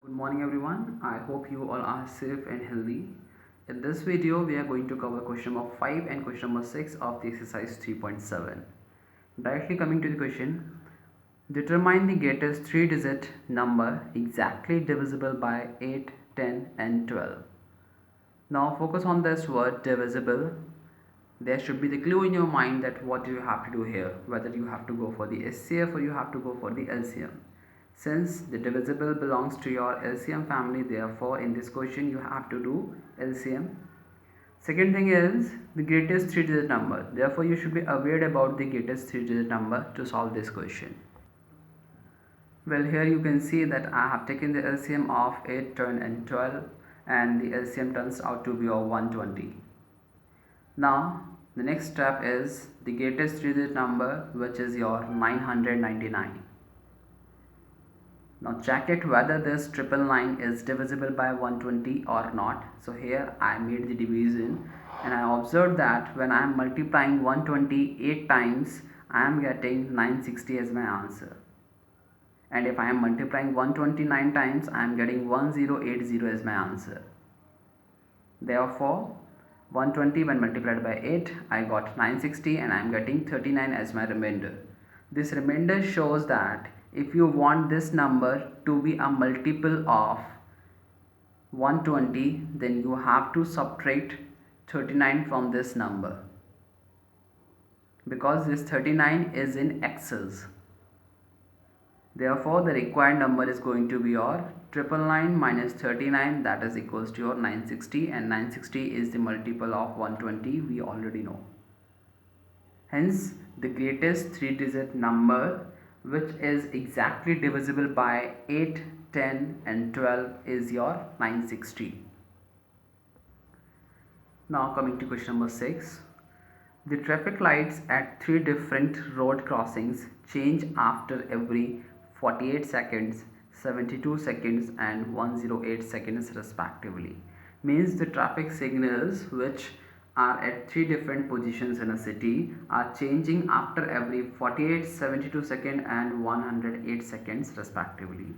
Good morning everyone. I hope you all are safe and healthy. In this video we are going to cover question number 5 and question number 6 of the exercise 3.7. Directly coming to the question, determine the greatest 3-digit number exactly divisible by 8, 10 and 12. Now focus on this word divisible. There should be the clue in your mind that what do you have to do here, whether you have to go for the SCF or you have to go for the LCM. Since the divisible belongs to your LCM family, therefore in this question you have to do LCM. Second thing is the greatest 3-digit number. Therefore you should be aware about the greatest 3-digit number to solve this question. Well, here you can see that I have taken the LCM of 8, 10 and 12 and the LCM turns out to be of 120. Now the next step is the greatest 3-digit number, which is your 999. Now check it whether this 999 is divisible by 120 or not. So here I made the division and I observed that when I am multiplying 128 times, I am getting 960 as my answer. And if I am multiplying 129 times, I am getting 1080 as my answer. Therefore 120 when multiplied by 8, I got 960 and I am getting 39 as my remainder. This remainder shows that if you want this number to be a multiple of 120, then you have to subtract 39 from this number, because this 39 is in excess. Therefore the required number is going to be your 999 minus 39, that is equals to your 960, and 960 is the multiple of 120, we already know. Hence the greatest 3-digit number which is exactly divisible by 8, 10 and 12 is your 960. Now coming to question number 6. The traffic lights at 3 different road crossings change after every 48 seconds, 72 seconds and 108 seconds respectively. Means the traffic signals which are at 3 different positions in a city are changing after every 48, 72 seconds and 108 seconds respectively.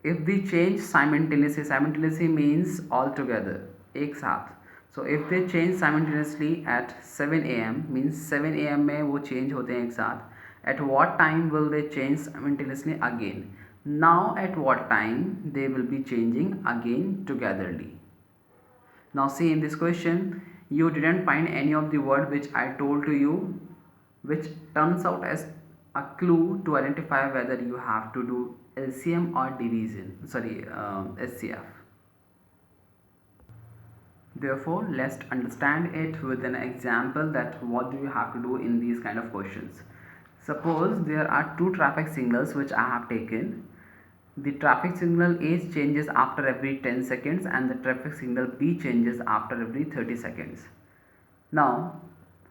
If they change simultaneously means all together, एक साथ. So if they change simultaneously at 7 AM means 7 AM में वो change होते हैं एक साथ. At what time will they change simultaneously again? Now at what time they will be changing again togetherly. Now see, in this question you didn't find any of the word which I told to you, which turns out as a clue to identify whether you have to do LCM or division, SCF. Therefore let's understand it with an example that what do you have to do in these kind of questions. Suppose there are 2 traffic signals which I have taken. The traffic signal A changes after every 10 seconds and the traffic signal B changes after every 30 seconds. Now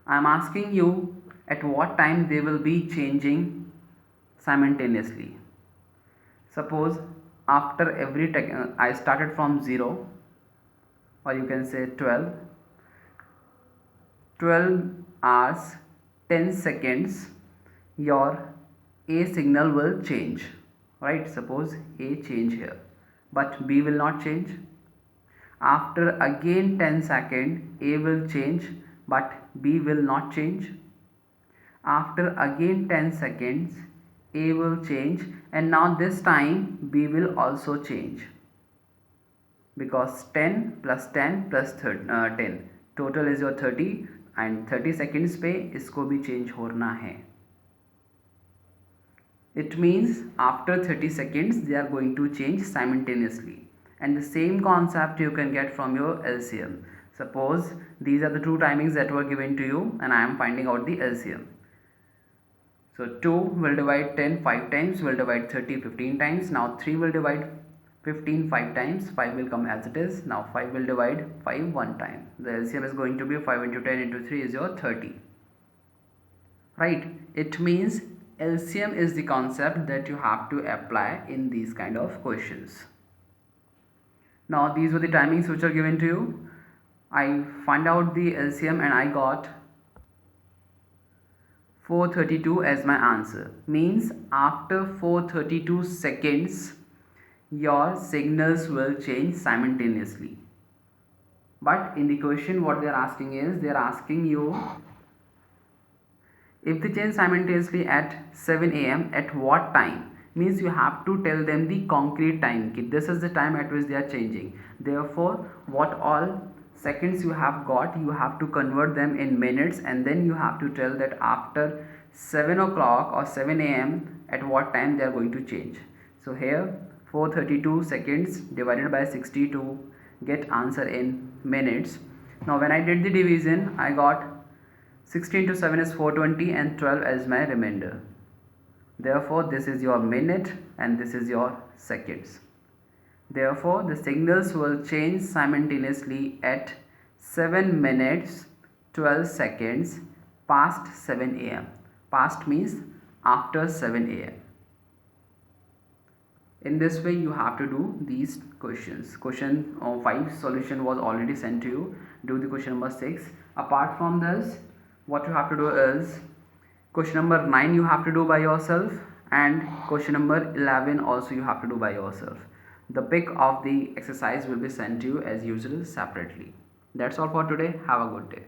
I am asking you at what time they will be changing simultaneously. Suppose after every I started from 0, or you can say 12 hours 10 seconds your A signal will change, right? Suppose A change here but B will not change. After again 10 seconds A will change but B will not change. After again 10 seconds A will change, and now this time B will also change, because 10 plus 10 plus 10 total is your 30 and 30 seconds पे इसको भी change होना है. It means after 30 seconds they are going to change simultaneously, and the same concept you can get from your LCM. Suppose these are the 2 timings that were given to you and I am finding out the LCM. So 2 will divide 10 5 times, will divide 30 15 times. Now 3 will divide 15 5 times, 5 will come as it is. Now 5 will divide 5 1 time. The LCM is going to be 5 into 10 into 3 is your 30. Right? It means LCM is the concept that you have to apply in these kind of questions. Now these were the timings which are given to you. I find out the LCM and I got 432 as my answer. Means after 432 seconds your signals will change simultaneously. But in the question what they are asking is, they are asking you, if they change simultaneously at 7 a.m. at what time, means you have to tell them the concrete time. This is the time at which they are changing. Therefore what all seconds you have got, you have to convert them in minutes, and then you have to tell that after 7 o'clock or 7 a.m. at what time they are going to change. So here 432 seconds divided by 60 to get answer in minutes. Now when I did the division, I got 16 into 7 is 420 and 12 as my remainder. Therefore this is your minute and this is your seconds. Therefore the signals will change simultaneously at 7 minutes 12 seconds past 7 am. Past means after 7 am. In this way you have to do these questions. Question 5 solution was already sent to you. Do the question number 6. Apart from this, what you have to do is question number 9 you have to do by yourself, and question number 11 also you have to do by yourself. The pic of the exercise will be sent to you as usual separately. That's all for today. Have a good day.